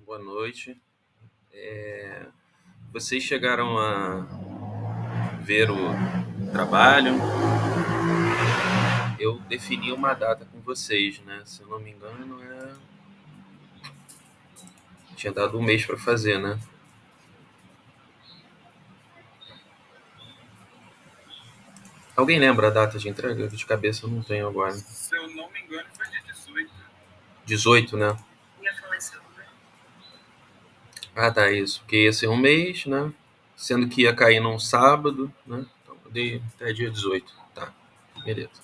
boa noite. Vocês chegaram a ver o trabalho? Eu defini uma data com vocês, né? Se eu não me engano, tinha dado um mês para fazer, né? Alguém lembra a data de entrega? De cabeça eu não tenho agora. Se eu não me engano, foi dia 18. 18, né? Ah, tá, isso. Porque ia ser um mês, né? Sendo que ia cair num sábado, né? Então eu dei até dia 18. Tá, beleza.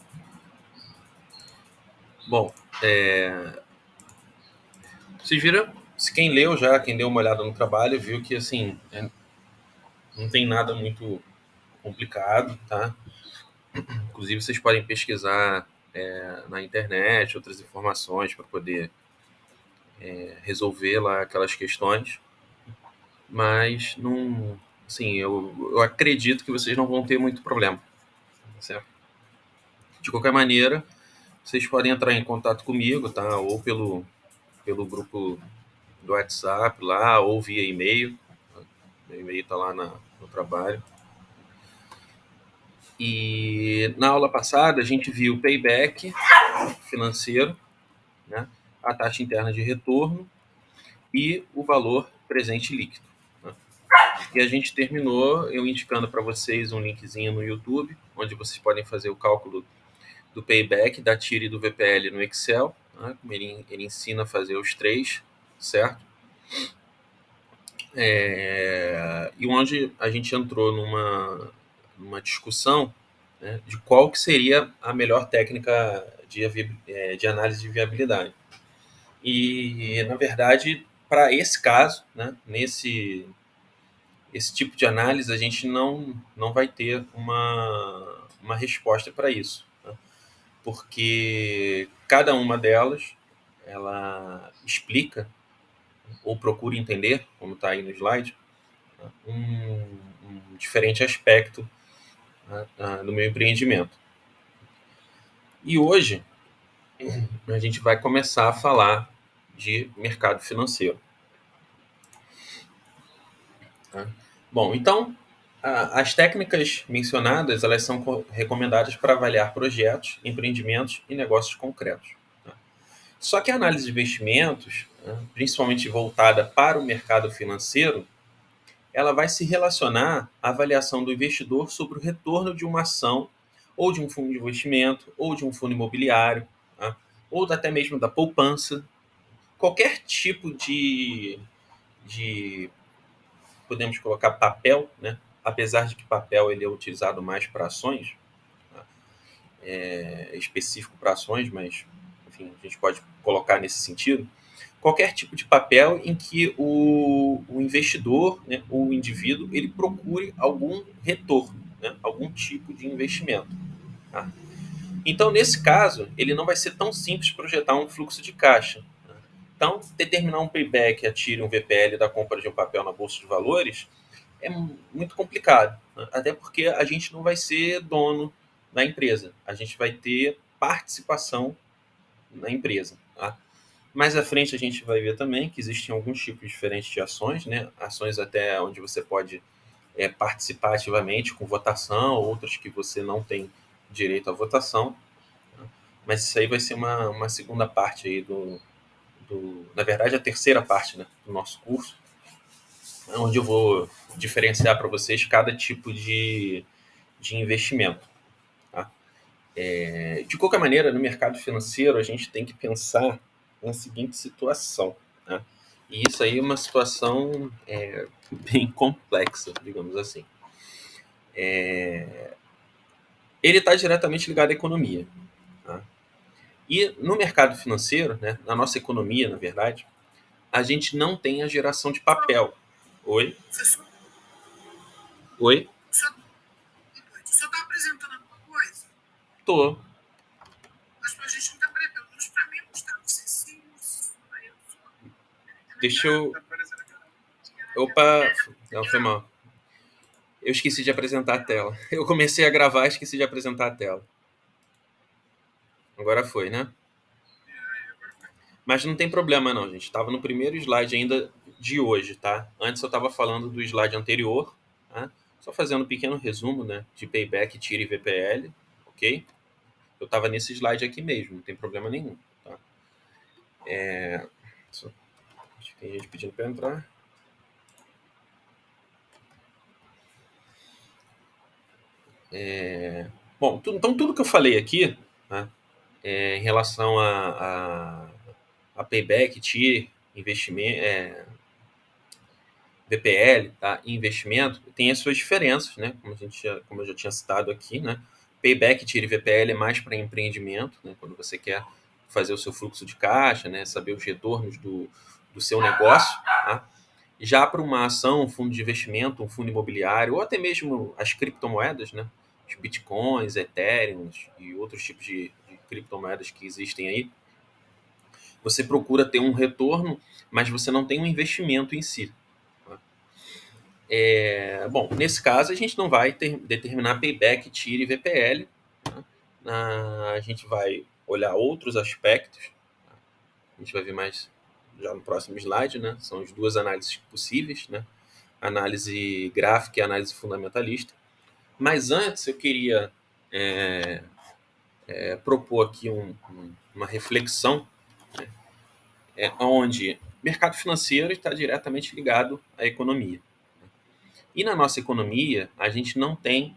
Bom, vocês viram? Se quem leu já, quem deu uma olhada no trabalho, viu que assim, não tem nada muito complicado, tá? Inclusive vocês podem pesquisar na internet outras informações para poder resolver lá aquelas questões, mas não, assim, eu acredito que vocês não vão ter muito problema, certo? De qualquer maneira, vocês podem entrar em contato comigo, tá? Ou pelo grupo do WhatsApp lá, ou via e-mail. Meu e-mail está lá no trabalho. E na aula passada a gente viu o payback financeiro, né? A taxa interna de retorno e o valor presente líquido, né? E a gente terminou eu indicando para vocês um linkzinho no YouTube, onde vocês podem fazer o cálculo do payback, da TIR e do VPL no Excel, né? Como ele ensina a fazer os três, certo? E onde a gente entrou numa discussão, né, de qual que seria a melhor técnica de análise de viabilidade. E, na verdade, para esse caso, né, esse tipo de análise, a gente não vai ter uma resposta para isso, né? Porque cada uma delas, ela explica, ou procura entender, como está aí no slide, né, um diferente aspecto, né, do meu empreendimento. E hoje, a gente vai começar a falar de mercado financeiro. Tá? Bom, então, as técnicas mencionadas, elas são recomendadas para avaliar projetos, empreendimentos e negócios concretos. Tá? Só que a análise de investimentos, né, principalmente voltada para o mercado financeiro, ela vai se relacionar à avaliação do investidor sobre o retorno de uma ação, ou de um fundo de investimento, ou de um fundo imobiliário, tá? Ou até mesmo da poupança. Qualquer tipo de podemos colocar papel, né? Apesar de que papel ele é utilizado mais para ações, tá? Específico para ações, mas enfim, a gente pode colocar nesse sentido. Qualquer tipo de papel em que o investidor, né, o indivíduo, ele procure algum retorno, né, algum tipo de investimento. Tá? Então, nesse caso, ele não vai ser tão simples projetar um fluxo de caixa. Né? Então, determinar um payback, atire um VPL da compra de um papel na bolsa de valores, é muito complicado, né? Até porque a gente não vai ser dono da empresa, a gente vai ter participação na empresa. Tá? Mais à frente a gente vai ver também que existem alguns tipos diferentes de ações, né? Ações até onde você pode participar ativamente com votação, outras que você não tem direito à votação. Né? Mas isso aí vai ser uma segunda parte aí na verdade, a terceira parte, né, do nosso curso, onde eu vou diferenciar para vocês cada tipo de investimento. Tá? De qualquer maneira, no mercado financeiro, a gente tem que pensar na seguinte situação. Né? E isso aí é uma situação bem complexa, digamos assim. Ele está diretamente ligado à economia. Tá? E no mercado financeiro, né, na nossa economia, na verdade, a gente não tem a geração de papel. Oi? Oi? Você está apresentando alguma coisa? Tô. Mas pra gente não está aparecendo. Pelo menos para mim não está. Não sei se isso. Deixa eu. Opa, não, foi mal. Eu esqueci de apresentar a tela. Eu comecei a gravar e esqueci de apresentar a tela. Agora foi, né? Mas não tem problema não, gente. Estava no primeiro slide ainda de hoje, tá? Antes eu estava falando do slide anterior, tá? Só fazendo um pequeno resumo, né? De payback, TIR e VPL, ok? Eu estava nesse slide aqui mesmo, não tem problema nenhum, tá? Acho que tem gente pedindo para entrar. Bom, então tudo que eu falei aqui, né, em relação a payback, TIR, investimento, VPL, tá, e investimento, tem as suas diferenças, né? Como eu já tinha citado aqui, né? Payback, TIR e VPL é mais para empreendimento, né? Quando você quer fazer o seu fluxo de caixa, né? Saber os retornos do seu negócio, tá? Já para uma ação, um fundo de investimento, um fundo imobiliário, ou até mesmo as criptomoedas, né? Os bitcoins, ethereum e outros tipos de criptomoedas que existem aí, você procura ter um retorno, mas você não tem um investimento em si. Tá? Bom, nesse caso a gente não vai determinar payback, TIR e VPL. Tá? A gente vai olhar outros aspectos. Tá? A gente vai ver mais já no próximo slide, né? São as duas análises possíveis, né? Análise gráfica e análise fundamentalista. Mas antes eu queria propor aqui uma reflexão, né, onde mercado financeiro está diretamente ligado à economia. E na nossa economia, a gente não tem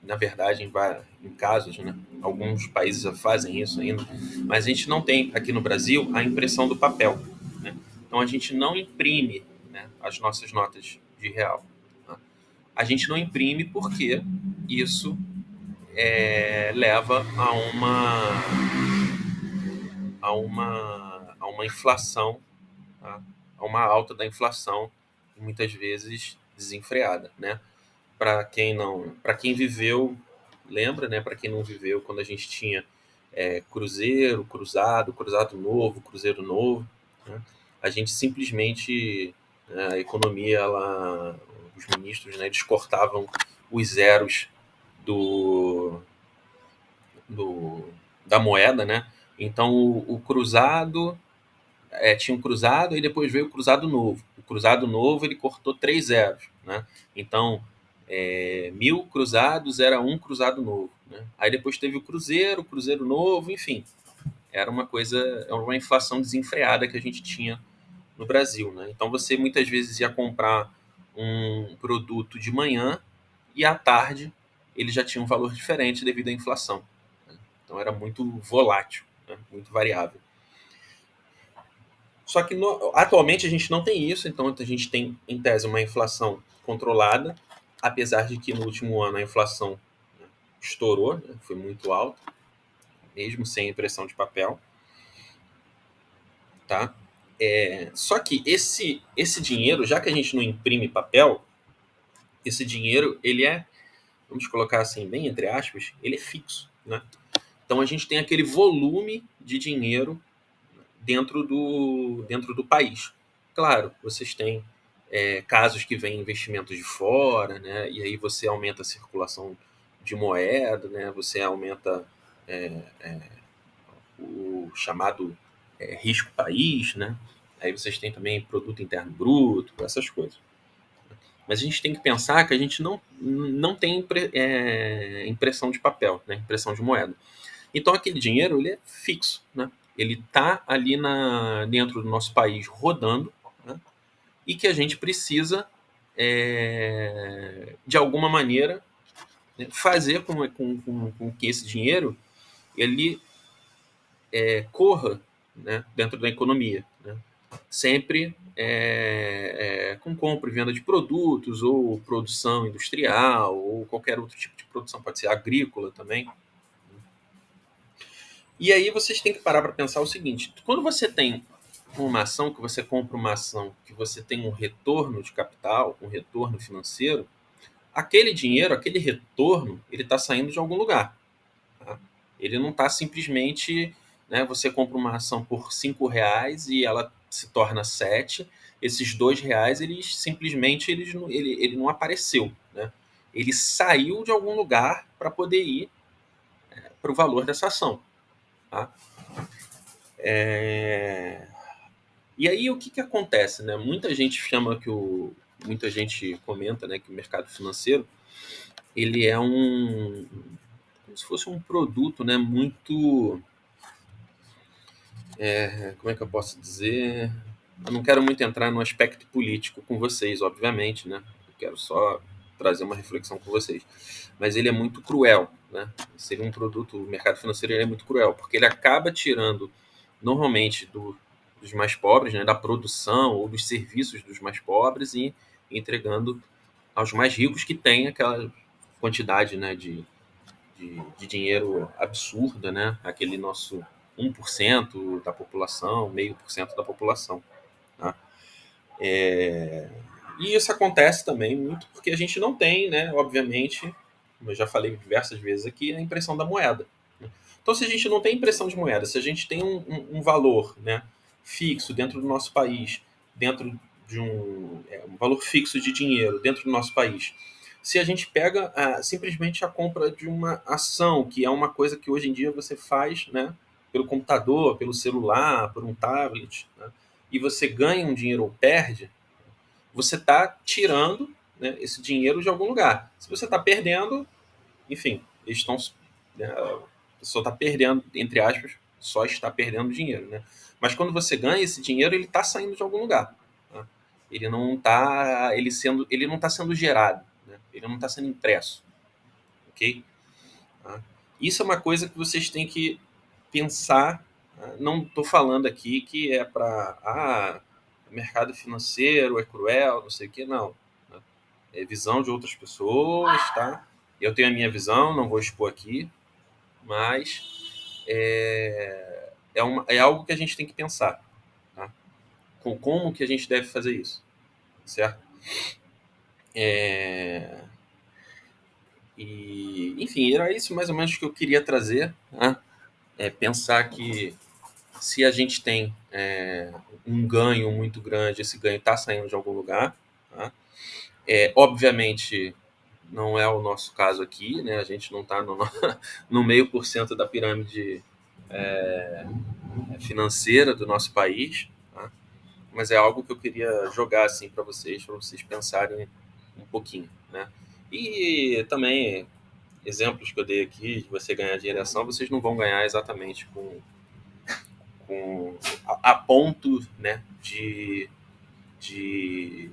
na verdade, em casos, né, alguns países fazem isso ainda, mas a gente não tem aqui no Brasil a impressão do papel. Né? Então a gente não imprime, né, as nossas notas de real. Tá? A gente não imprime porque isso leva a uma inflação, tá? A uma alta da inflação, muitas vezes desenfreada, né? Para quem viveu, lembra, né? Para quem não viveu, quando a gente tinha cruzeiro, cruzado novo, cruzeiro novo, né? A gente simplesmente, né, a economia, os ministros, né, eles cortavam os zeros do, do da moeda, né? Então o cruzado tinha um cruzado e depois veio o cruzado novo. O cruzado novo ele cortou 3 zeros, né? Então 1000 cruzados era um cruzado novo, né? Aí depois teve o cruzeiro novo, enfim, era uma inflação desenfreada que a gente tinha no Brasil, né? Então você muitas vezes ia comprar um produto de manhã e à tarde ele já tinha um valor diferente devido à inflação. Né? Então era muito volátil, né? Muito variável. Só que atualmente a gente não tem isso, então a gente tem, em tese, uma inflação controlada, apesar de que no último ano a inflação, né, estourou, né, foi muito alta, mesmo sem impressão de papel. Tá? Só que esse dinheiro, já que a gente não imprime papel, esse dinheiro, ele vamos colocar assim, bem entre aspas, ele é fixo. Né? Então a gente tem aquele volume de dinheiro dentro do país. Claro, vocês têm casos que vêm investimentos de fora, né? E aí você aumenta a circulação de moeda, né? Você aumenta o chamado risco país, né? Aí vocês têm também produto interno bruto, essas coisas. Mas a gente tem que pensar que a gente não tem impressão de papel, né? Impressão de moeda. Então aquele dinheiro ele é fixo, né? Ele está ali dentro do nosso país rodando, né? E que a gente precisa, de alguma maneira, né, fazer com que esse dinheiro ele corra, né, dentro da economia. Né? Sempre com compra e venda de produtos, ou produção industrial, ou qualquer outro tipo de produção, pode ser agrícola também. E aí vocês têm que parar para pensar o seguinte: quando você tem uma ação, que você compra uma ação, que você tem um retorno de capital, um retorno financeiro, aquele dinheiro, aquele retorno, ele está saindo de algum lugar. Tá? Ele não está simplesmente, né, você compra uma ação por R$ 5 e ela se torna 7. Esses R$ 2, eles simplesmente ele não apareceu. Né? Ele saiu de algum lugar para poder ir para o valor dessa ação. Tá? E aí o que acontece? Né? Muita gente muita gente comenta, né, que o mercado financeiro ele é como se fosse um produto, né, muito, como é que eu posso dizer? Eu não quero muito entrar no aspecto político com vocês, obviamente, né? Eu quero só trazer uma reflexão com vocês. Mas ele é muito cruel, né? Seria um produto, o mercado financeiro ele é muito cruel, porque ele acaba tirando, normalmente, dos mais pobres, né? Da produção ou dos serviços dos mais pobres e entregando aos mais ricos que têm aquela quantidade, né, de dinheiro absurda, né? Aquele nosso 1% da população, 0,5% da população. Tá? E isso acontece também muito porque a gente não tem, né, obviamente, como eu já falei diversas vezes aqui, a impressão da moeda. Né? Então, se a gente não tem impressão de moeda, se a gente tem um valor, né, fixo dentro do nosso país, dentro de um valor fixo de dinheiro dentro do nosso país, se a gente pega simplesmente a compra de uma ação, que é uma coisa que hoje em dia você faz, né, pelo computador, pelo celular, por um tablet, né, e você ganha um dinheiro ou perde, você está tirando, né, esse dinheiro de algum lugar. Se você está perdendo, enfim, eles estão. Né, a pessoa está perdendo, entre aspas, só está perdendo dinheiro. Né? Mas quando você ganha esse dinheiro, ele está saindo de algum lugar. Né? Ele não está sendo gerado, né? Ele não está sendo impresso. Ok? Tá? Isso é uma coisa que vocês têm que pensar. Não estou falando aqui que é para mercado financeiro é cruel, não sei o que, não. Né? É visão de outras pessoas, tá? Eu tenho a minha visão, não vou expor aqui, mas é algo que a gente tem que pensar, tá? Como que a gente deve fazer isso, certo? E, enfim, era isso mais ou menos que eu queria trazer, tá? Pensar que se a gente tem um ganho muito grande, esse ganho está saindo de algum lugar, tá? Obviamente, não é o nosso caso aqui, né? A gente não está no meio por cento da pirâmide financeira do nosso país, tá? Mas é algo que eu queria jogar assim para vocês pensarem um pouquinho, né? E também exemplos que eu dei aqui de você ganhar dinheiro em ação, vocês não vão ganhar exatamente a ponto, né, de, de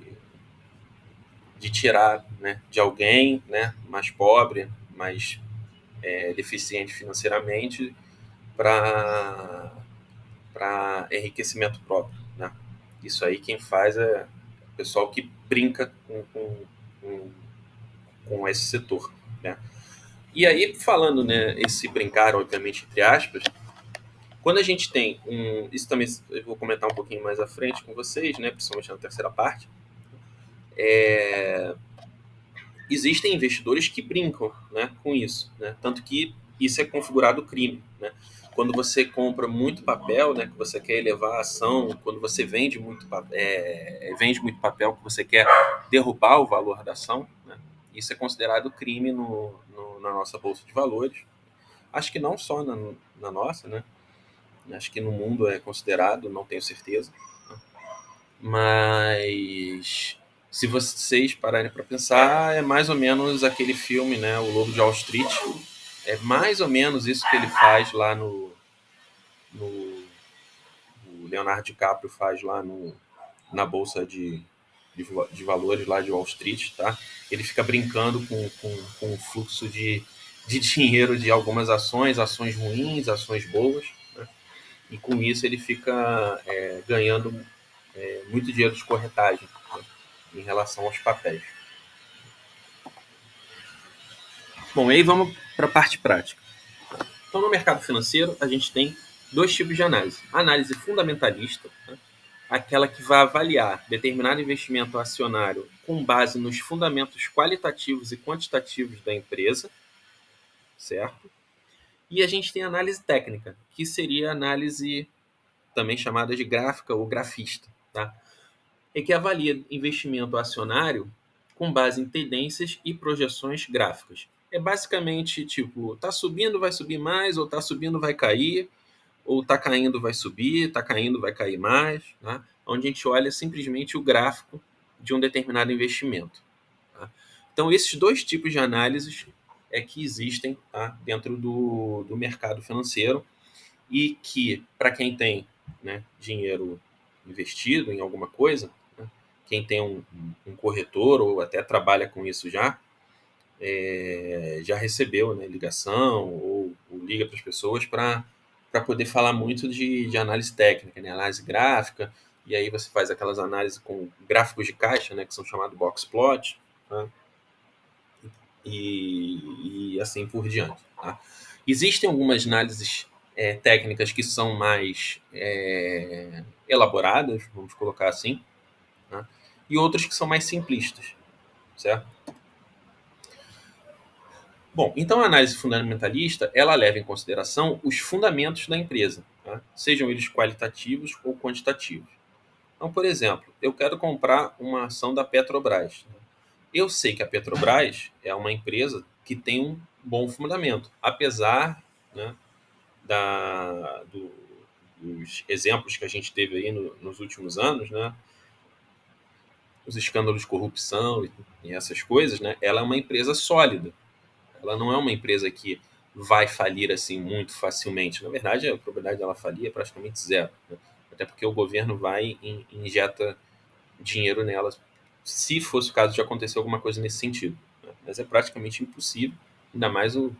tirar, né, de alguém, né, mais pobre, mais deficiente financeiramente para enriquecimento próprio, né? Isso aí quem faz é o pessoal que brinca com, com esse setor, né? E aí, falando, né, esse brincar, obviamente, entre aspas, quando a gente tem isso também eu vou comentar um pouquinho mais à frente com vocês, né, principalmente na terceira parte, existem investidores que brincam, né, com isso, né? Tanto que isso é configurado crime, né? Quando você compra muito papel, né, que você quer elevar a ação, quando você vende muito papel que você quer derrubar o valor da ação, né? Isso é considerado crime na nossa bolsa de valores. Acho que não só na nossa, né? Acho que no mundo é considerado, não tenho certeza. Mas se vocês pararem para pensar, é mais ou menos aquele filme, né, O Lobo de Wall Street. É mais ou menos isso que ele faz lá no o Leonardo DiCaprio faz lá na bolsa de valores lá de Wall Street, tá? Ele fica brincando com o fluxo de dinheiro de algumas ações ruins, ações boas, né? E com isso ele fica ganhando muito dinheiro de corretagem, né, em relação aos papéis. Bom, aí vamos para a parte prática. Então, no mercado financeiro, a gente tem dois tipos de análise. A análise fundamentalista, né, aquela que vai avaliar determinado investimento acionário com base nos fundamentos qualitativos e quantitativos da empresa, certo? E a gente tem a análise técnica, que seria a análise também chamada de gráfica ou grafista, tá? É que avalia investimento acionário com base em tendências e projeções gráficas. é basicamente tipo, tá subindo, vai subir mais, ou tá subindo, vai cair, ou tá caindo, vai subir, tá caindo, vai cair mais, né? Onde a gente olha simplesmente o gráfico de um determinado investimento. Tá? Então, esses dois tipos de análises é que existem, tá, dentro do mercado financeiro e que, para quem tem, né, dinheiro investido em alguma coisa, né, quem tem um corretor ou até trabalha com isso já recebeu, né, ligação ou liga para as pessoas para poder falar muito de análise técnica, né, análise gráfica, e aí você faz aquelas análises com gráficos de caixa, né, que são chamados box plot, tá? E assim por diante. Tá? Existem algumas análises técnicas que são mais elaboradas, vamos colocar assim, né? E outras que são mais simplistas, certo? Bom, então a análise fundamentalista ela leva em consideração os fundamentos da empresa, tá? Sejam eles qualitativos ou quantitativos. Então, por exemplo, eu quero comprar uma ação da Petrobras. Eu sei que a Petrobras é uma empresa que tem um bom fundamento, apesar, né, dos exemplos que a gente teve aí nos últimos anos, né, os escândalos de corrupção e essas coisas, né, ela é uma empresa sólida. Ela não é uma empresa que vai falir assim muito facilmente. Na verdade, a probabilidade dela falir é praticamente zero, né? Até porque o governo vai e injeta dinheiro nela, se fosse o caso de acontecer alguma coisa nesse sentido, né? Mas é praticamente impossível, ainda mais o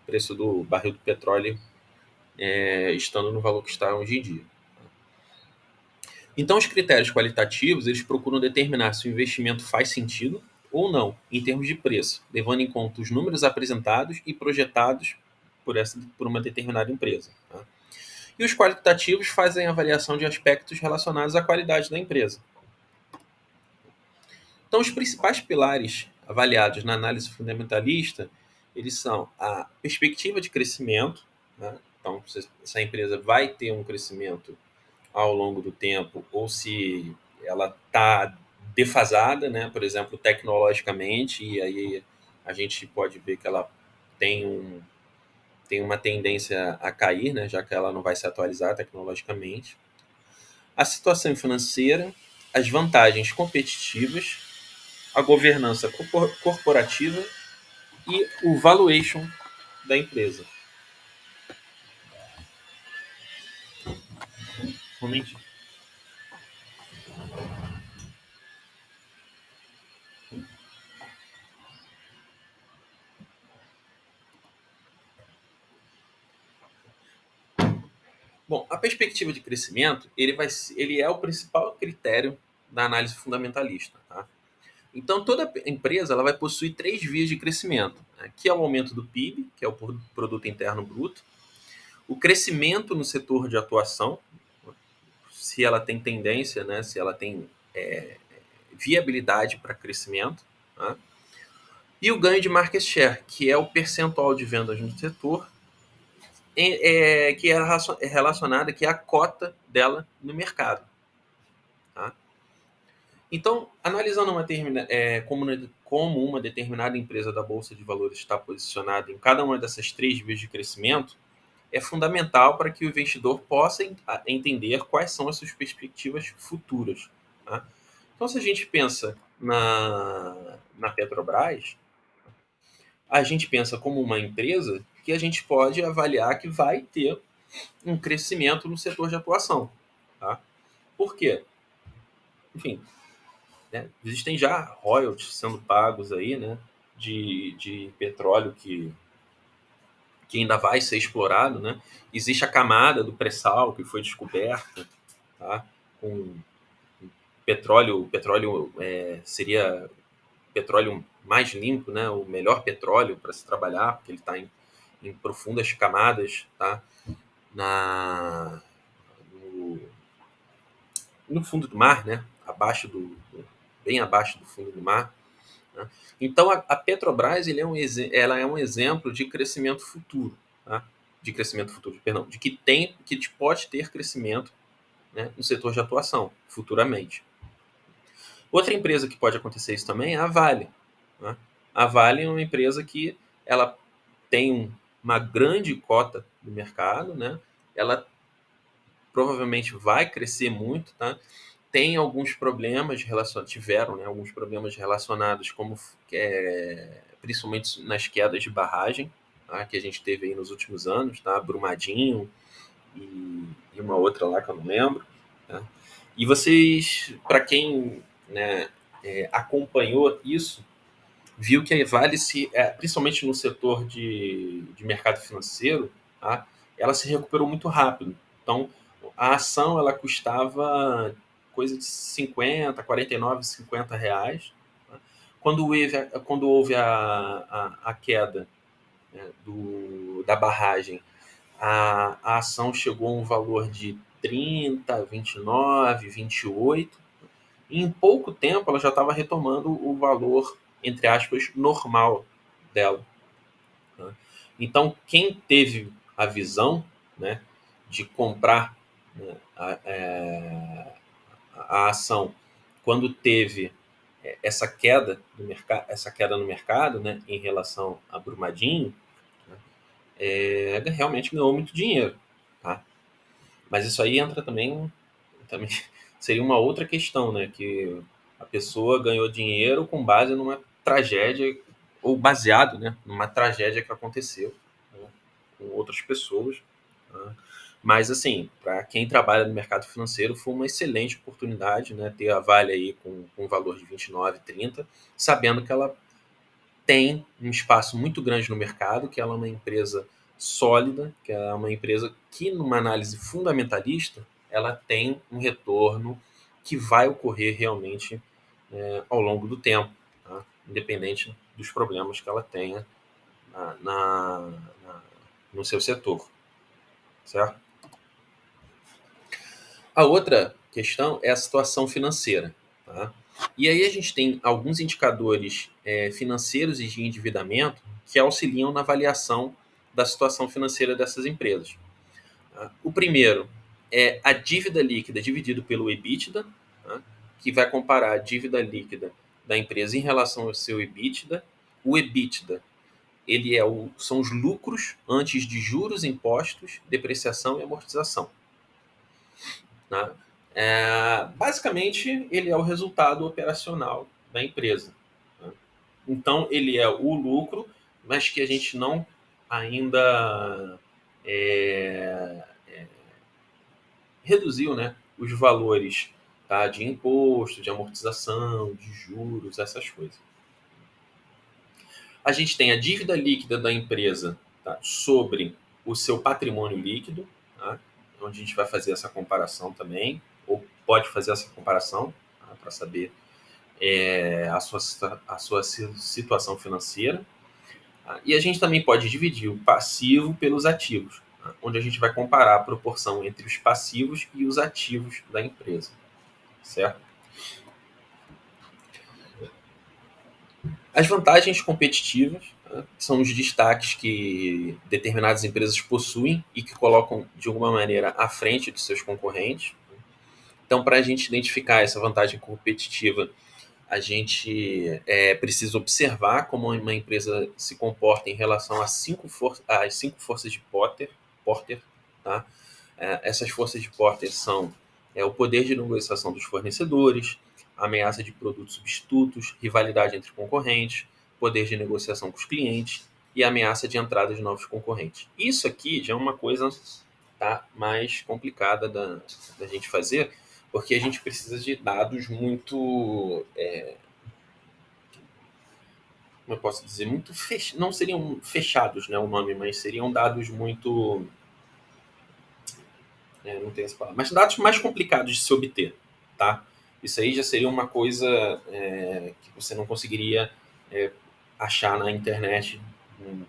preço do barril do petróleo estando no valor que está hoje em dia. Então, os critérios qualitativos, eles procuram determinar se o investimento faz sentido ou não, em termos de preço, levando em conta os números apresentados e projetados por uma determinada empresa. Tá? E os qualitativos fazem a avaliação de aspectos relacionados à qualidade da empresa. Então, os principais pilares avaliados na análise fundamentalista, eles são a perspectiva de crescimento, né? Então, se essa empresa vai ter um crescimento ao longo do tempo ou se ela está defasada, né? Por exemplo, tecnologicamente, e aí a gente pode ver que ela tem, tem uma tendência a cair, né? Já que ela não vai se atualizar tecnologicamente. A situação financeira, as vantagens competitivas, a governança corporativa e o valuation da empresa. Um momentinho. Bom, a perspectiva de crescimento, ele é o principal critério da análise fundamentalista. Tá? Então, toda empresa ela vai possuir três vias de crescimento, né? Que é o aumento do PIB, que é o Produto Interno Bruto, o crescimento no setor de atuação, se ela tem tendência, né? Se ela tem viabilidade para crescimento, tá? E o ganho de market share, que é o percentual de vendas no setor que é relacionada que é a cota dela no mercado. Tá? Então, analisando como uma determinada empresa da Bolsa de Valores está posicionada em cada uma dessas três vias de crescimento, é fundamental para que o investidor possa entender quais são as suas perspectivas futuras. Tá? Então, se a gente pensa na Petrobras, a gente pensa como uma empresa que a gente pode avaliar que vai ter um crescimento no setor de atuação. Tá? Por quê? Enfim, né, existem já royalties sendo pagos aí, né, de petróleo que ainda vai ser explorado. Né? Existe a camada do pré-sal que foi descoberta, tá? Com petróleo seria petróleo mais limpo, né? O melhor petróleo para se trabalhar, porque ele está em profundas camadas, tá? No, no fundo do mar, né? Bem abaixo do fundo do mar. Né? Então, a Petrobras ela é um exemplo de crescimento futuro, tá? De crescimento futuro, perdão, de que pode ter crescimento, né, no setor de atuação futuramente. Outra empresa que pode acontecer isso também é a Vale. Né? A Vale é uma empresa que ela tem uma grande cota do mercado, né? Ela provavelmente vai crescer muito, tá? Tem alguns problemas relacionados, tiveram, né, alguns problemas relacionados, como principalmente nas quedas de barragem, tá? Que a gente teve aí nos últimos anos, tá? Brumadinho e uma outra lá que eu não lembro. Tá? E vocês, para quem, né, acompanhou isso, viu que a Vale, principalmente no setor de mercado financeiro, tá? Ela se recuperou muito rápido. Então, a ação ela custava coisa de 50, 49, 50 reais. Tá? Quando houve a queda, né, da barragem, a ação chegou a um valor de 30, 29, 28. E em pouco tempo ela já estava retomando o valor, entre aspas, normal dela. Né? Então, quem teve a visão, né, de comprar, né, a ação quando teve essa queda no mercado, né, em relação a Brumadinho, né, realmente ganhou muito dinheiro. Tá? Mas isso aí entra também seria uma outra questão, né? Que a pessoa ganhou dinheiro com base numa tragédia, ou baseado, né, numa tragédia que aconteceu, né, com outras pessoas. Né? Mas, assim, para quem trabalha no mercado financeiro, foi uma excelente oportunidade, né, ter a Vale aí com um valor de 29, 30, sabendo que ela tem um espaço muito grande no mercado, que ela é uma empresa sólida, que ela é uma empresa que, numa análise fundamentalista, ela tem um retorno que vai ocorrer realmente ao longo do tempo, tá? Independente dos problemas que ela tenha no seu setor, certo? A outra questão é a situação financeira. Tá? E aí a gente tem alguns indicadores financeiros e de endividamento que auxiliam na avaliação da situação financeira dessas empresas. Tá? O primeiro é a dívida líquida dividido pelo EBITDA, tá? Que vai comparar a dívida líquida da empresa em relação ao seu EBITDA. O EBITDA são os lucros antes de juros, impostos, depreciação e amortização. Né? Basicamente, ele é o resultado operacional da empresa. Né? Então, ele é o lucro, mas que a gente não ainda reduziu, né, os valores, tá, de imposto, de amortização, de juros, essas coisas. A gente tem a dívida líquida da empresa, tá, sobre o seu patrimônio líquido, tá, onde a gente vai fazer essa comparação também, ou pode fazer essa comparação, tá, para saber a sua situação financeira. Tá? E a gente também pode dividir o passivo pelos ativos, tá, onde a gente vai comparar a proporção entre os passivos e os ativos da empresa. Certo? As vantagens competitivas, tá, são os destaques que determinadas empresas possuem e que colocam de alguma maneira à frente de seus concorrentes. Então, para a gente identificar essa vantagem competitiva, a gente precisa observar como uma empresa se comporta em relação às cinco forças de Porter, tá? Essas forças de Porter são o poder de negociação dos fornecedores, ameaça de produtos substitutos, rivalidade entre concorrentes, poder de negociação com os clientes e ameaça de entrada de novos concorrentes. Isso aqui já é uma coisa, tá, mais complicada da gente fazer, porque a gente precisa de dados muito, como eu posso dizer, muito não seriam fechados, né, o nome, mas seriam dados muito, não tem essa palavra, mas dados mais complicados de se obter, tá? Isso aí já seria uma coisa que você não conseguiria achar na internet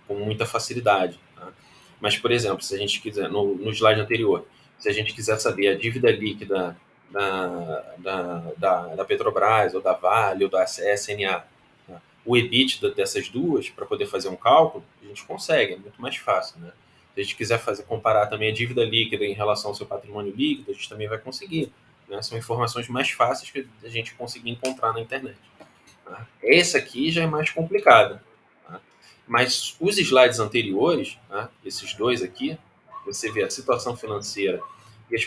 com muita facilidade. Tá? Mas, por exemplo, se a gente quiser, no slide anterior, se a gente quiser saber a dívida líquida da Petrobras, ou da Vale, ou da SNA, tá? O EBITDA dessas duas, para poder fazer um cálculo, a gente consegue, é muito mais fácil. Né? Se a gente quiser comparar também a dívida líquida em relação ao seu patrimônio líquido, a gente também vai conseguir. Né? São informações mais fáceis que a gente conseguir encontrar na internet. Tá? Esse aqui já é mais complicado. Tá? Mas os slides anteriores, né, esses dois aqui, você vê a situação financeira e as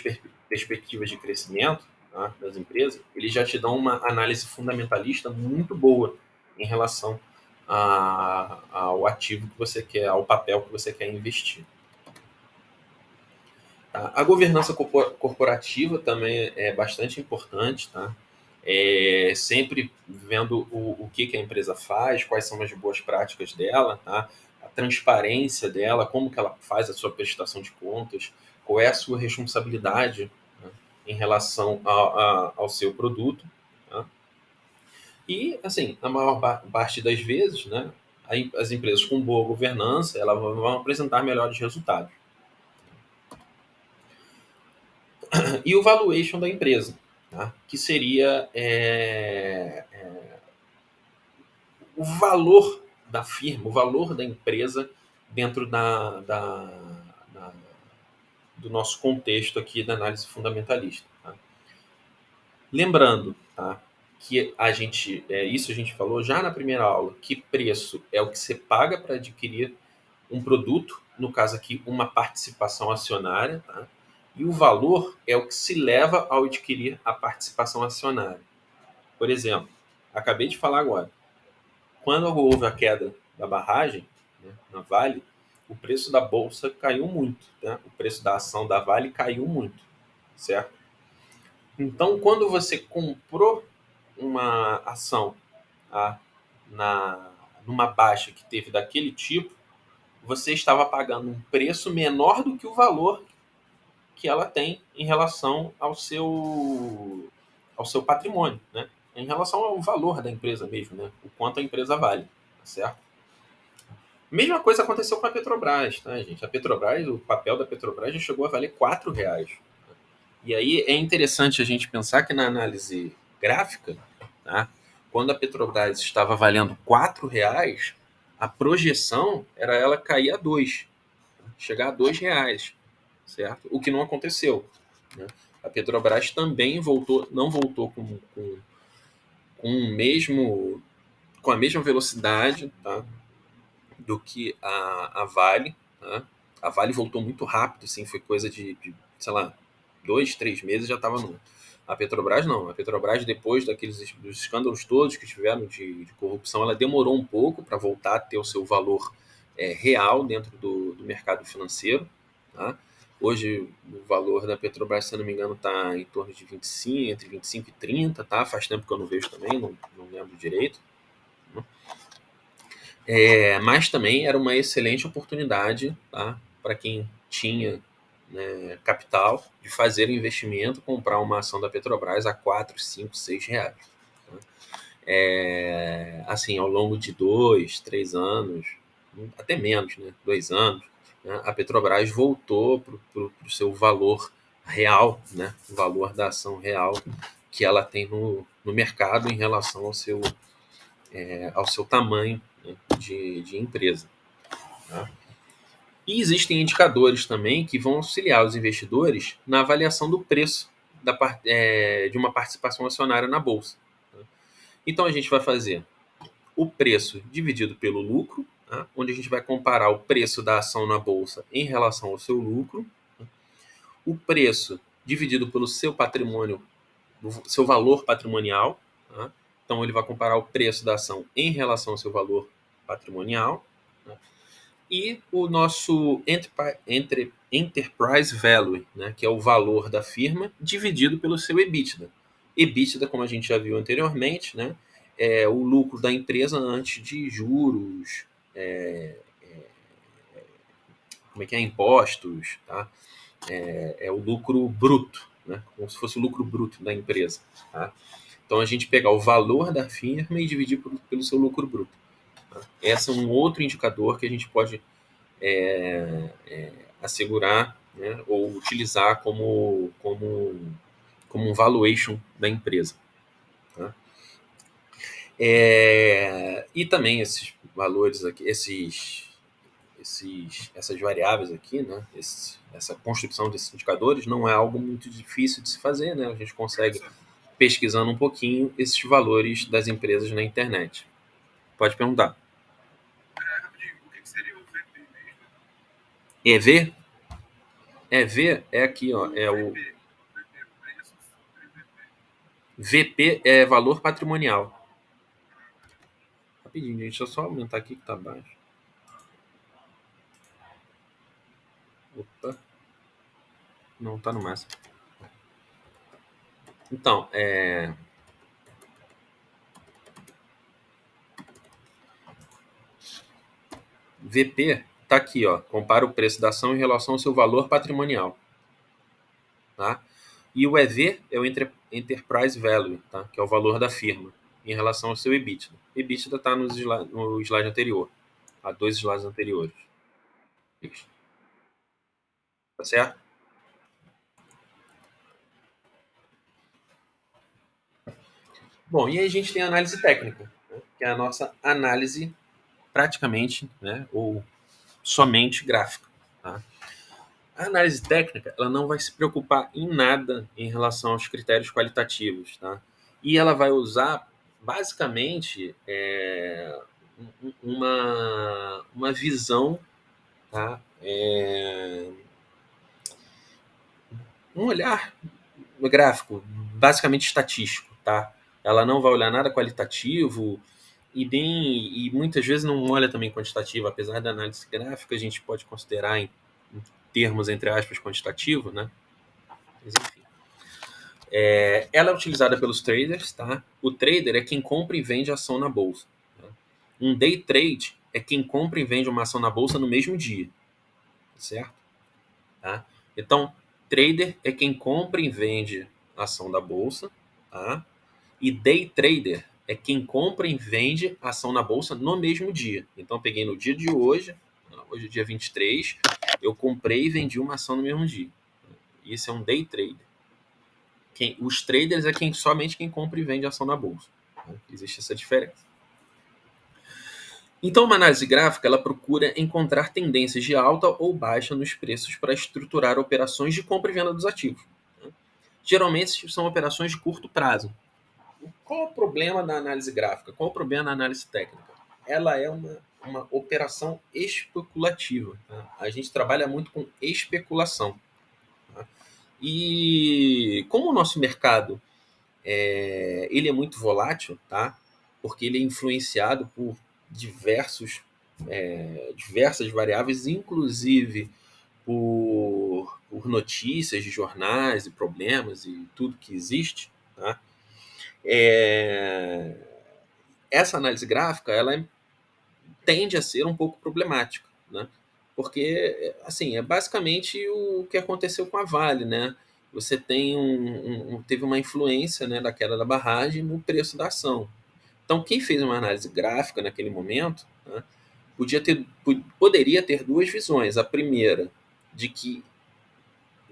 perspectivas de crescimento, tá, das empresas, eles já te dão uma análise fundamentalista muito boa em relação ao ativo que você quer, ao papel que você quer investir. Tá? A governança corporativa também é bastante importante, tá? Sempre vendo o que a empresa faz, quais são as boas práticas dela, tá? A transparência dela, como que ela faz a sua prestação de contas, qual é a sua responsabilidade, né, em relação ao seu produto. Tá? E, assim, na maior parte das vezes, né, as empresas com boa governança elas vão apresentar melhores resultados. E o valuation da empresa, tá? Que seria o valor da firma, o valor da empresa dentro do nosso contexto aqui da análise fundamentalista. Tá? Lembrando, tá, que isso a gente falou já na primeira aula, que preço é o que você paga para adquirir um produto, no caso aqui uma participação acionária, tá? E o valor é o que se leva ao adquirir a participação acionária. Por exemplo, acabei de falar agora, quando houve a queda da barragem, né, na Vale, o preço da bolsa caiu muito, né? O preço da ação da Vale caiu muito, certo? Então, quando você comprou uma ação, tá, numa baixa que teve daquele tipo, você estava pagando um preço menor do que o valor que ela tem em relação ao seu patrimônio, né? Em relação ao valor da empresa mesmo, né? O quanto a empresa vale, tá certo? Mesma coisa aconteceu com a Petrobras, tá, gente? A Petrobras, o papel da Petrobras já chegou a valer R$ 4. E aí é interessante a gente pensar que na análise gráfica, tá, quando a Petrobras estava valendo R$ 4, a projeção era ela cair a 2, chegar a R$ 2, certo? O que não aconteceu. Né? A Petrobras também não voltou com a mesma velocidade, tá, do que a Vale. Tá? A Vale voltou muito rápido, assim, foi coisa sei lá, 2, 3 meses já estava no. A Petrobras não. A Petrobras, depois dos escândalos todos que tiveram de corrupção, ela demorou um pouco para voltar a ter o seu valor real dentro do mercado financeiro. Tá? Hoje, o valor da Petrobras, se eu não me engano, está em torno de 25, entre 25 e 30, tá? Faz tempo que eu não vejo também, não lembro direito. Mas também era uma excelente oportunidade, tá, para quem tinha, né, capital de fazer o investimento, comprar uma ação da Petrobras a 4, 5, R$ 6. Tá? Assim, ao longo de 2, 3 anos, até menos, né, 2 anos, né, a Petrobras voltou para o seu valor real, né, o valor da ação real que ela tem no mercado em relação ao seu tamanho, né, de empresa. Tá? E existem indicadores também que vão auxiliar os investidores na avaliação do preço de uma participação acionária na bolsa. Tá? Então a gente vai fazer o preço dividido pelo lucro, tá? Onde a gente vai comparar o preço da ação na bolsa em relação ao seu lucro, tá? O preço dividido pelo seu patrimônio, seu valor patrimonial. Tá? Então ele vai comparar o preço da ação em relação ao seu valor patrimonial. Tá? E o nosso Enterprise Value, né, que é o valor da firma, dividido pelo seu EBITDA. EBITDA, como a gente já viu anteriormente, né, é o lucro da empresa antes de juros, impostos, tá? É o lucro bruto, né, como se fosse o lucro bruto da empresa. Tá? Então a gente pegar o valor da firma e dividir pelo seu lucro bruto. Tá? Esse é um outro indicador que a gente pode assegurar, né, ou utilizar como um valuation da empresa. Tá? E também esses valores aqui, essas variáveis aqui, né, essa construção desses indicadores não é algo muito difícil de se fazer, né? A gente consegue, pesquisando um pouquinho, esses valores das empresas na internet. Pode perguntar. EV? EV é aqui, ó, é o VP, é valor patrimonial. Rapidinho, gente, deixa eu só aumentar aqui que tá baixo. Opa. Não, tá no máximo. Então, VP tá aqui, ó. Compara o preço da ação em relação ao seu valor patrimonial. Tá? E o EV é o Enterprise Value, tá? Que é o valor da firma em relação ao seu EBITDA. EBITDA está no slide anterior, há 2 slides anteriores. Tá certo? Bom, e aí a gente tem a análise técnica, né? Que é a nossa análise praticamente, né, ou somente gráfica. Tá? A análise técnica, ela não vai se preocupar em nada em relação aos critérios qualitativos, tá? E ela vai usar basicamente uma visão, tá? Um olhar gráfico, basicamente estatístico, tá? Ela não vai olhar nada qualitativo e muitas vezes não olha também quantitativo, apesar da análise gráfica a gente pode considerar em termos entre aspas quantitativo, né? Mas enfim. Ela é utilizada pelos traders, tá? O trader é quem compra e vende ação na bolsa. Tá? Um day trade é quem compra e vende uma ação na bolsa no mesmo dia, certo? Tá? Então, trader é quem compra e vende ação da bolsa, tá? E day trader é quem compra e vende ação na bolsa no mesmo dia. Então, eu peguei no dia de hoje é dia 23, eu comprei e vendi uma ação no mesmo dia. Isso é um day trader. Os traders é somente quem compra e vende ação na bolsa. Né? Existe essa diferença. Então, uma análise gráfica ela procura encontrar tendências de alta ou baixa nos preços para estruturar operações de compra e venda dos ativos. Né? Geralmente são operações de curto prazo. Qual é o problema da análise gráfica? Qual é o problema da análise técnica? Ela é uma operação especulativa. Tá? A gente trabalha muito com especulação. Tá? E como o nosso mercado ele é muito volátil, tá? Porque ele é influenciado por diversas variáveis, inclusive por notícias de jornais e problemas e tudo que existe. Tá? Essa análise gráfica ela tende a ser um pouco problemática, né? Porque assim é basicamente o que aconteceu com a Vale, né? Você tem teve uma influência, né, da queda da barragem no preço da ação. Então, quem fez uma análise gráfica naquele momento, né, poderia ter duas visões. A primeira, de que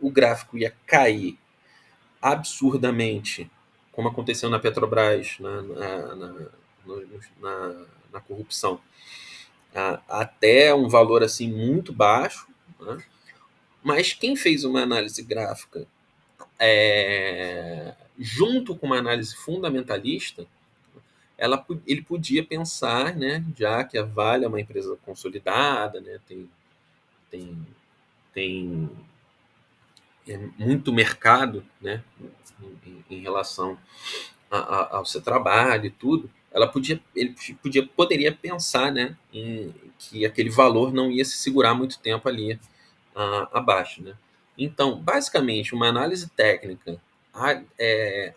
o gráfico ia cair absurdamente, como aconteceu na Petrobras, na corrupção, até um valor assim muito baixo. Né? Mas quem fez uma análise gráfica junto com uma análise fundamentalista, ele podia pensar, né, já que a Vale é uma empresa consolidada, né, tem, tem muito mercado, né, em relação ao seu trabalho e tudo, poderia pensar, né, em que aquele valor não ia se segurar muito tempo ali abaixo, né? Então, basicamente, uma análise técnica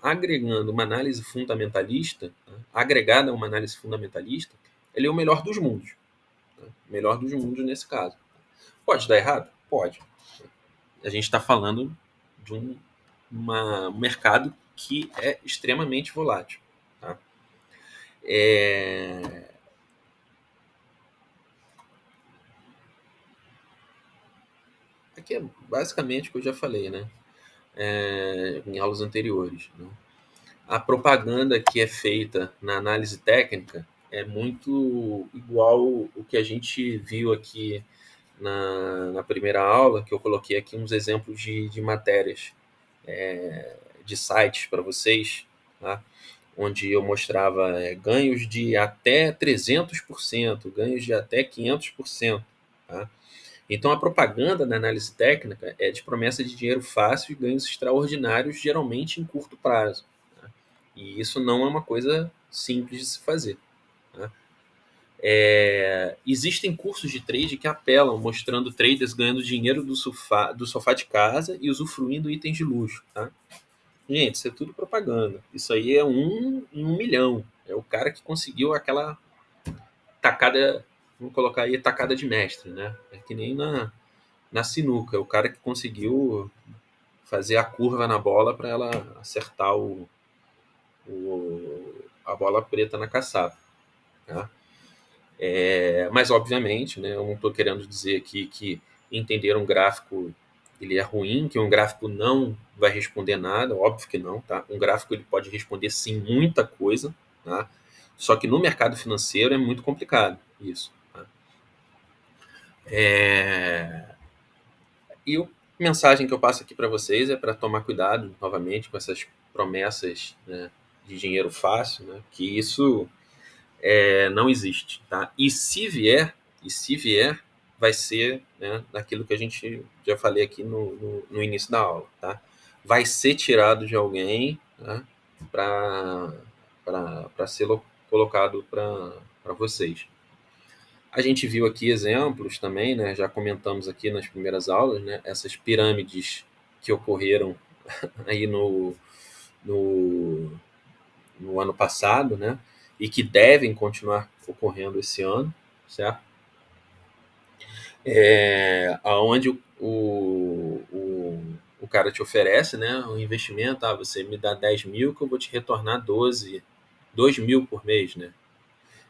agregando uma análise fundamentalista, né, agregada a uma análise fundamentalista, ele é o melhor dos mundos. Né? O melhor dos mundos nesse caso. Pode dar errado? Pode. A gente está falando de um mercado que é extremamente volátil. Tá? Aqui é basicamente o que eu já falei, né? Em aulas anteriores. Né? A propaganda que é feita na análise técnica é muito igual o que a gente viu aqui na primeira aula, que eu coloquei aqui uns exemplos de matérias de sites para vocês, tá? Onde eu mostrava ganhos de até 300%, ganhos de até 500%. Tá? Então, a propaganda na análise técnica é de promessa de dinheiro fácil e ganhos extraordinários, geralmente em curto prazo. Tá? E isso não é uma coisa simples de se fazer. Tá? Existem cursos de trade que apelam, mostrando traders ganhando dinheiro do sofá de casa e usufruindo itens de luxo. Tá? Gente, isso é tudo propaganda. Isso aí é um em 1 milhão. É o cara que conseguiu aquela tacada, vamos colocar aí, tacada de mestre, né? É que nem na sinuca. É o cara que conseguiu fazer a curva na bola para ela acertar a bola preta na caçapa. Tá? Mas, obviamente, né, eu não estou querendo dizer aqui que entender um gráfico ele é ruim, que um gráfico não vai responder nada, óbvio que não. Tá? Um gráfico ele pode responder, sim, muita coisa, tá? Só que no mercado financeiro é muito complicado isso. Tá? E a mensagem que eu passo aqui para vocês é para tomar cuidado, novamente, com essas promessas, né, de dinheiro fácil, né, que isso não existe. Tá? E se vier, vai ser, né, daquilo que a gente já falei aqui no início da aula. Tá? Vai ser tirado de alguém, tá, para ser colocado para vocês. A gente viu aqui exemplos também, né? Já comentamos aqui nas primeiras aulas, né? Essas pirâmides que ocorreram aí no, no ano passado, né? E que devem continuar ocorrendo esse ano, certo? Aonde o cara te oferece, né? Um investimento, você me dá 10 mil que eu vou te retornar 2 mil por mês, né?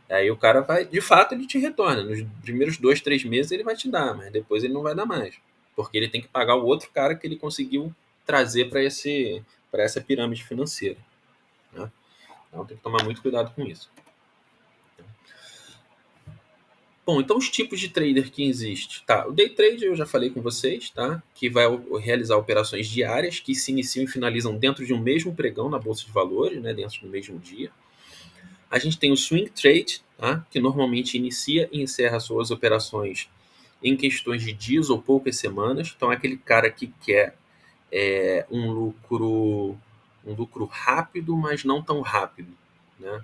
Aí o cara vai, de fato, ele te retorna. Nos primeiros 2, 3 meses ele vai te dar, mas depois ele não vai dar mais. Porque ele tem que pagar o outro cara que ele conseguiu trazer para essa pirâmide financeira. Né? Então tem que tomar muito cuidado com isso. Bom, então os tipos de trader que existe. Tá, o day trade eu já falei com vocês, tá? Que vai realizar operações diárias que se iniciam e finalizam dentro de um mesmo pregão na bolsa de valores, né? Dentro do mesmo dia. A gente tem o swing trade, tá? Que normalmente inicia e encerra suas operações em questões de dias ou poucas semanas. Então é aquele cara que quer um lucro rápido, mas não tão rápido, né?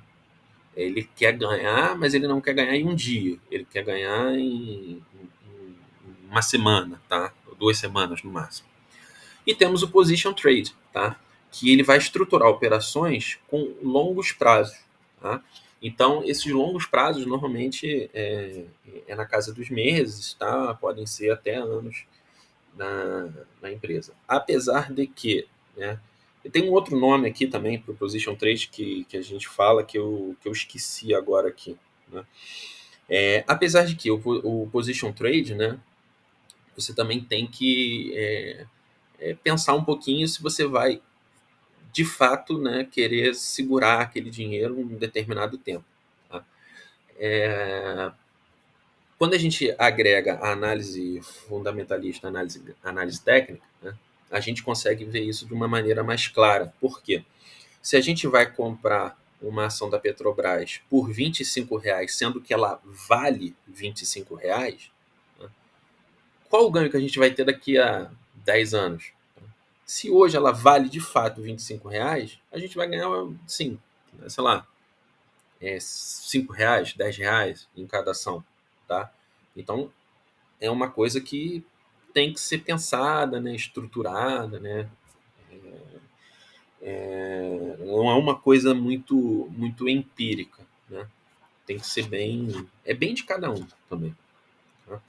Ele quer ganhar, mas ele não quer ganhar em um dia. Ele quer ganhar em uma semana, tá? 2 semanas no máximo. E temos o position trade, tá? Que ele vai estruturar operações com longos prazos, tá? Então, esses longos prazos normalmente é na casa dos meses, tá? Podem ser até anos na empresa. Apesar de que, né, tem um outro nome aqui também para o Position Trade que a gente fala que eu esqueci agora aqui. Né? Apesar de que o Position Trade, né, você também tem que pensar um pouquinho se você vai de fato, né, querer segurar aquele dinheiro um determinado tempo. Tá? Quando a gente agrega a análise fundamentalista, análise técnica, né, a gente consegue ver isso de uma maneira mais clara. Por quê? Se a gente vai comprar uma ação da Petrobras por R$ 25, sendo que ela vale R$ 25, né, qual o ganho que a gente vai ter daqui a 10 anos? Se hoje ela vale de fato R$ 25, a gente vai ganhar, sim, sei lá, R$ 5, R$ 10 em cada ação. Tá? Então, é uma coisa que tem que ser pensada, né, estruturada, né? Não é uma coisa muito empírica, né? Tem que ser bem de cada um também. Tá?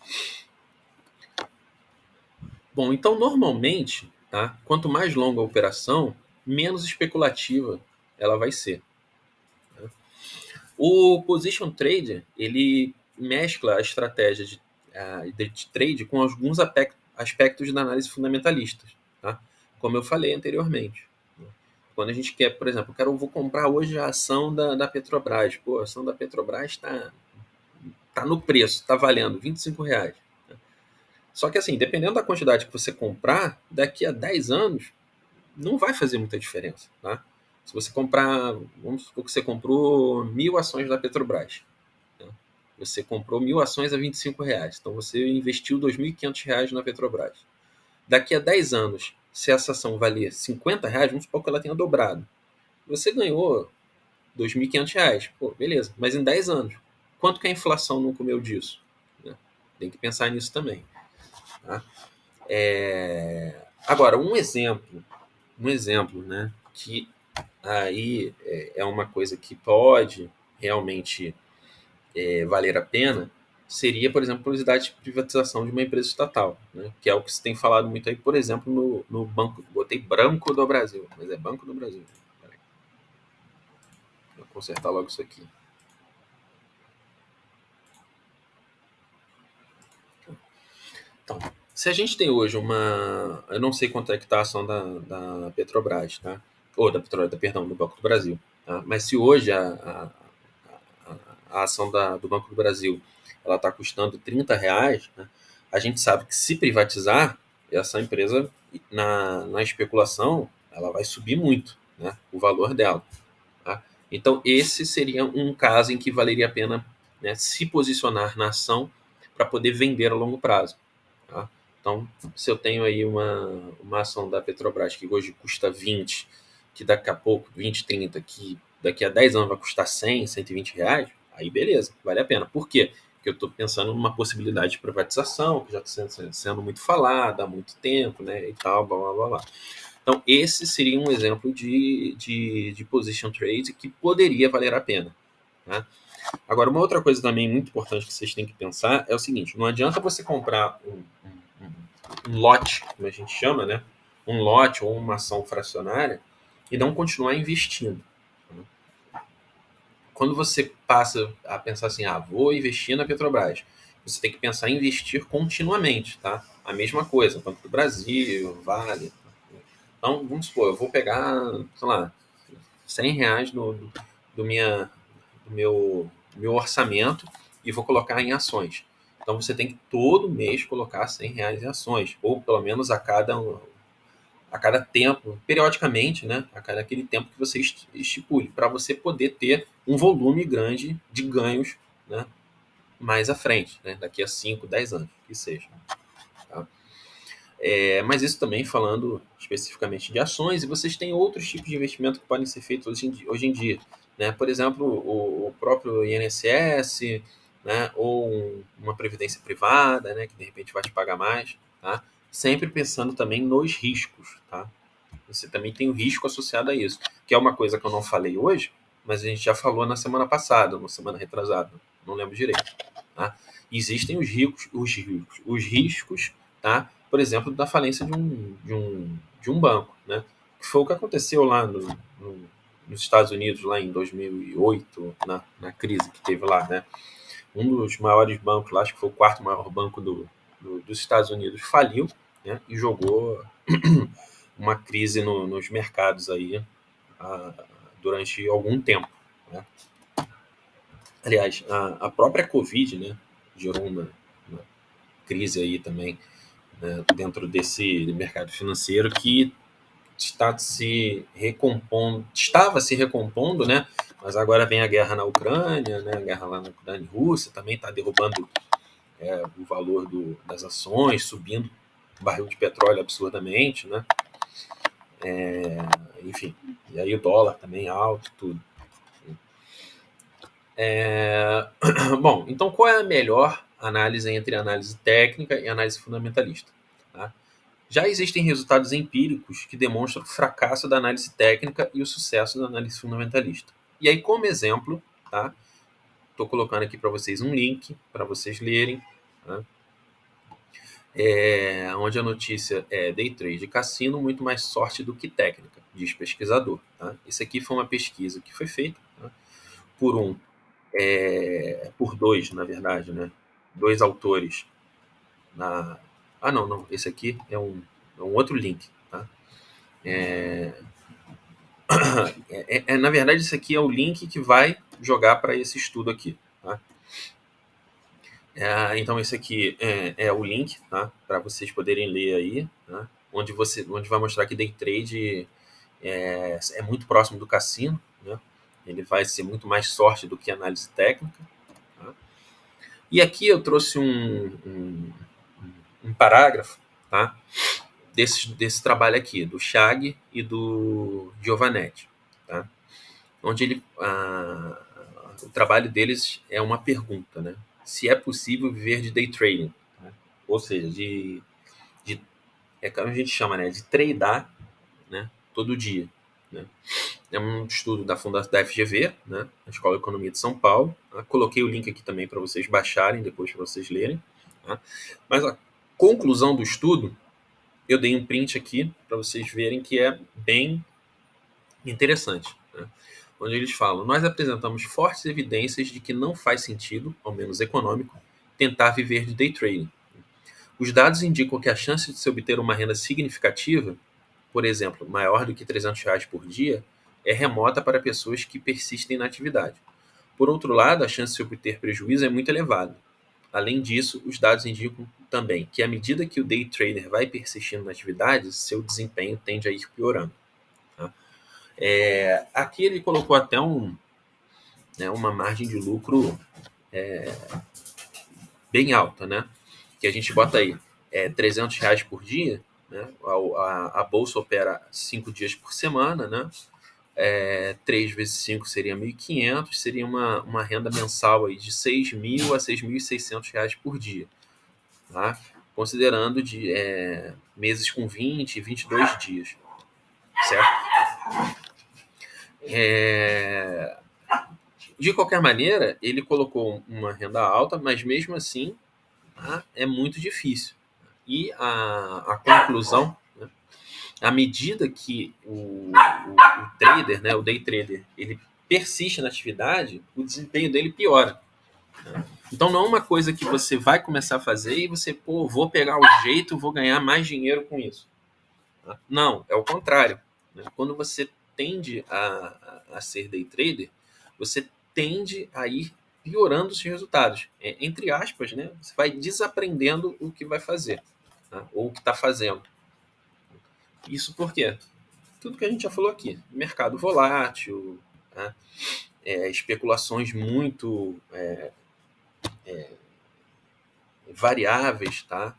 Bom, então normalmente, tá? Quanto mais longa a operação, menos especulativa ela vai ser. Tá? O position trader ele mescla a estratégia de trade com alguns aspectos da análise fundamentalista, tá? Como eu falei anteriormente. Quando a gente quer, por exemplo, vou comprar hoje a ação da Petrobras. Pô, a ação da Petrobras tá no preço, está valendo R$ 25. Só que assim, dependendo da quantidade que você comprar, daqui a 10 anos, não vai fazer muita diferença. Tá? Se você comprar, vamos supor que você comprou 1.000 ações da Petrobras. Tá? Você comprou 1.000 ações a R$ 25. Então, você investiu R$ 2.500 na Petrobras. Daqui a 10 anos, se essa ação valer R$ 50, vamos supor que ela tenha dobrado. Você ganhou R$ 2.500. Pô, beleza. Mas em 10 anos, quanto que a inflação não comeu disso? Né? Tem que pensar nisso também. Tá? Agora, um exemplo, né, que aí é uma coisa que pode realmente valer a pena, seria, por exemplo, a possibilidade de privatização de uma empresa estatal, né, que é o que se tem falado muito aí, por exemplo, no Banco, botei Banco do Brasil, mas é Banco do Brasil. Peraí. Vou consertar logo isso aqui. Então, se a gente tem hoje uma... Eu não sei quanto é que está a ação da Petrobras, tá? Ou da Petrobras, perdão, do Banco do Brasil. Tá? Mas se hoje a ação do Banco do Brasil ela está custando R$ 30, né? A gente sabe que se privatizar, essa empresa, na especulação, ela vai subir muito, né? O valor dela. Tá? Então, esse seria um caso em que valeria a pena, né, se posicionar na ação para poder vender a longo prazo. Tá? Então, se eu tenho aí uma ação da Petrobras que hoje custa 20, que daqui a pouco, 20, 30, que daqui a 10 anos vai custar 100, R$ 120, aí beleza, vale a pena. Por quê? Porque eu estou pensando numa possibilidade de privatização, que já está sendo muito falada há muito tempo, né, e tal, blá, blá, blá, blá. Então, esse seria um exemplo de position trade que poderia valer a pena. Né? Agora, uma outra coisa também muito importante que vocês têm que pensar é o seguinte: não adianta você comprar um lote, como a gente chama, né? Um lote ou uma ação fracionária e não continuar investindo. Quando você passa a pensar assim, vou investir na Petrobras, você tem que pensar em investir continuamente, tá? A mesma coisa, Banco do Brasil, Vale. Então, vamos supor, eu vou pegar, sei lá, R$ 100 do, minha, do meu orçamento e vou colocar em ações. Então você tem que todo mês colocar R$ 100 em ações, ou pelo menos a cada tempo, periodicamente, né? A cada aquele tempo que você estipule, para você poder ter um volume grande de ganhos, né, mais à frente, né, daqui a 5, 10 anos, que seja. Tá? Mas isso também falando especificamente de ações, e vocês têm outros tipos de investimento que podem ser feitos hoje em dia. Né? Por exemplo, o próprio INSS, né? Ou uma previdência privada, né? Que de repente vai te pagar mais. Tá? Sempre pensando também nos riscos. Tá? Você também tem o risco associado a isso, que é uma coisa que eu não falei hoje, mas a gente já falou na semana passada, na semana retrasada, não lembro direito. Tá? Existem os riscos, tá? Por exemplo, da falência de um banco, né? Que foi o que aconteceu lá nos Estados Unidos, lá em 2008, na crise que teve lá, né? Um dos maiores bancos lá, acho que foi o quarto maior banco dos Estados Unidos, faliu, né? E jogou uma crise nos mercados aí durante algum tempo. Né? Aliás, a própria Covid, né, gerou uma crise aí também, né, dentro desse mercado financeiro que estava se recompondo, né, mas agora vem a guerra na Ucrânia, né, a guerra lá na Ucrânia e Rússia também está derrubando o valor das ações, subindo o barril de petróleo absurdamente, né? Enfim, e aí o dólar também alto, tudo. Bom, então qual é a melhor análise entre análise técnica e análise fundamentalista? Tá? Já existem resultados empíricos que demonstram o fracasso da análise técnica e o sucesso da análise fundamentalista. E aí, como exemplo, tá? Estou colocando aqui para vocês um link para vocês lerem, tá? Onde a notícia é Day Trade Cassino, muito mais sorte do que técnica, diz pesquisador. Tá? Isso aqui foi uma pesquisa que foi feita, tá? Por dois, na verdade, né? Dois autores. Não, esse aqui é um outro link. Tá? Na verdade, esse aqui é o link que vai jogar para esse estudo aqui. Tá? Então, esse aqui é o link, tá? Para vocês poderem ler aí, tá? onde vai mostrar que Day Trade é muito próximo do cassino, né? Ele vai ser muito mais sorte do que análise técnica. Tá? E aqui eu trouxe um parágrafo, tá? Desse trabalho aqui, do Chag e do Giovanetti, tá? Onde o trabalho deles é uma pergunta, né? Se é possível viver de day trading, né? Ou seja, é como a gente chama, né? De tradar, né? Todo dia, né? É um estudo da Fundação da FGV, né? A Escola de Economia de São Paulo. Tá? Coloquei o link aqui também para vocês baixarem depois para vocês lerem. Tá? Mas a conclusão do estudo, eu dei um print aqui para vocês verem que é bem interessante, né? Onde eles falam: nós apresentamos fortes evidências de que não faz sentido, ao menos econômico, tentar viver de day trading. Os dados indicam que a chance de se obter uma renda significativa, por exemplo, maior do que R$ 300 por dia, é remota para pessoas que persistem na atividade. Por outro lado, a chance de se obter prejuízo é muito elevada. Além disso, os dados indicam também que, à medida que o day trader vai persistindo na atividade, seu desempenho tende a ir piorando. Tá? Aqui ele colocou até uma margem de lucro bem alta, né? Que a gente bota aí R$ 300 por dia, né? A bolsa opera 5 dias por semana, né? 3 vezes 5 seria 1.500, seria uma renda mensal aí de R$ 6.000 a R$ 6.600 por dia, tá? Considerando meses com 20 e 22 dias, certo? De qualquer maneira, ele colocou uma renda alta, mas mesmo assim, tá? É muito difícil. E a conclusão, né? À medida que o trader, né, o day trader, ele persiste na atividade, o desempenho dele piora. Né? Então não é uma coisa que você vai começar a fazer e você, vou pegar o jeito, vou ganhar mais dinheiro com isso. Tá? Não, é o contrário. Né? Quando você tende a ser day trader, você tende a ir piorando os seus resultados. Entre aspas, né? Você vai desaprendendo o que vai fazer, tá? Ou o que está fazendo. Isso por quê? Tudo que a gente já falou aqui. Mercado volátil, tá? Especulações muito variáveis, tá?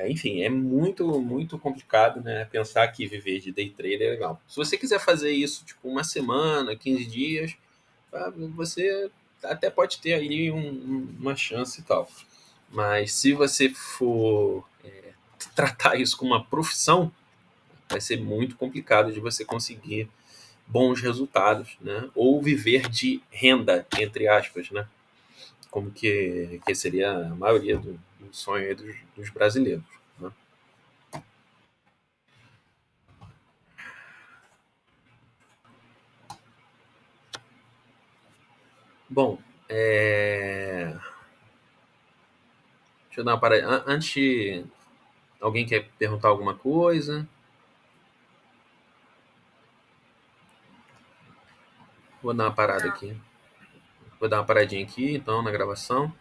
Enfim, é muito, muito complicado, né? Pensar que viver de day trader é legal. Se você quiser fazer isso, tipo, uma semana, 15 dias, tá? Você até pode ter aí uma chance e tal. Mas se você for tratar isso como uma profissão, vai ser muito complicado de você conseguir bons resultados, né? Ou viver de renda, entre aspas, né? Como que seria a maioria do sonho dos brasileiros, né? Bom, deixa eu dar uma parada. Antes, alguém quer perguntar alguma coisa? Vou dar uma parada aqui. Vou dar uma paradinha aqui, então, na gravação.